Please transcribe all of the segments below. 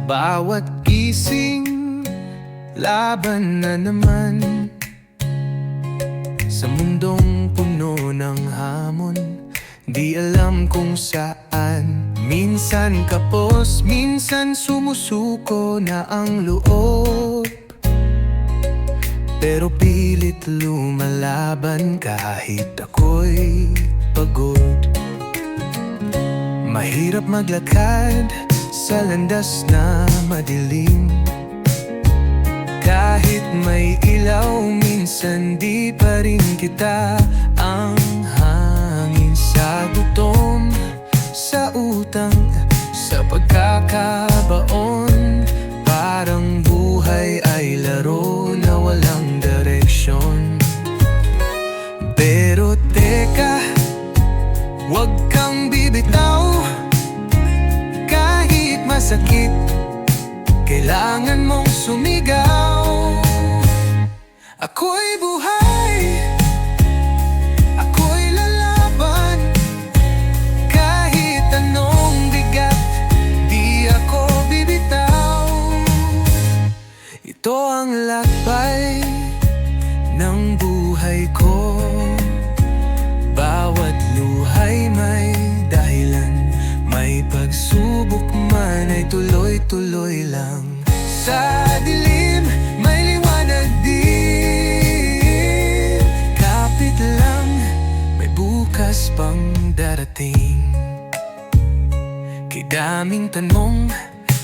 Bawat gising, laban na naman. Sa mundong puno ng hamon, di alam kung saan. Minsan kapos, minsan sumusuko na ang loob. Pero pilit lumalaban kahit ako'y pagod. Mahirap maglakad sa landas na madilim. Kahit may ilaw, minsan di pa rin kita ang hangin. Sa gutom, sa utang, sa pagkakabaon, parang buhay ay laro na walang direksyon. Pero teka, huwag kang bibitaw. Kahit masakit, kailangan mong sumigaw. Ako'y buhay, ako'y lalaban. Kahit anong bigat, di ako bibitaw. Ito ang lakbay ng buhay ko. Bawat luhay may dahilan, may pagsubok man ay tuloy-tuloy lang. Sa dilim, may liwanag din. Kapit lang, may bukas pang darating. Kay daming tanong,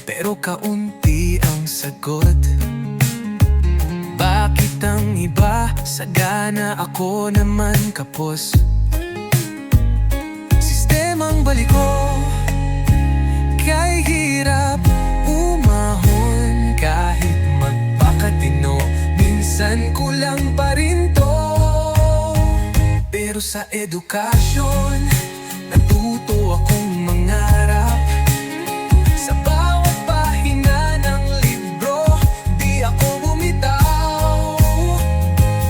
pero kaunti ang sagot. Bakit ang iba sagana, ako naman kapos? Sistemang baliko, kay hirap umahon. Kahit magpakatino, minsan kulang pa rin to. Pero sa edukasyon, natuto akong mangarap. Sa bawat pahina ng libro, di ako bumitaw.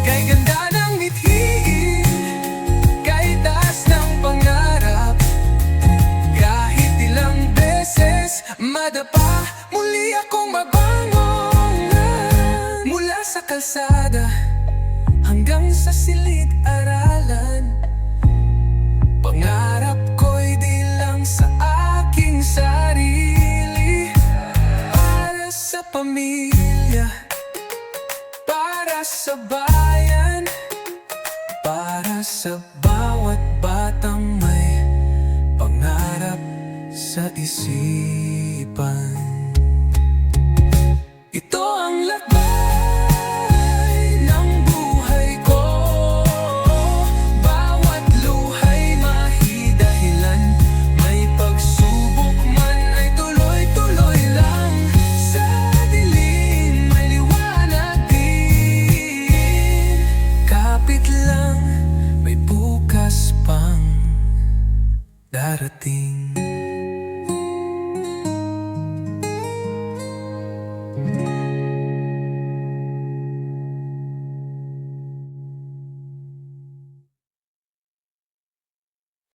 Kay ganda ng mithiin, kay taas ng pangarap, kahit ilang beses madapa, muli akong mabangon. Mula sa kalsada hanggang sa silid-aralan, pangarap ko'y di lang sa aking sarili. Para sa pamilya, para sa bayan, para sa bawat batang may pangarap sa isipan. Ito ang lakbay ng buhay ko. Bawat luhay mahidahilan, may pagsubok man ay tuloy-tuloy lang. Sa dilim, may liwanag din. Kapit lang, may bukas pang darating.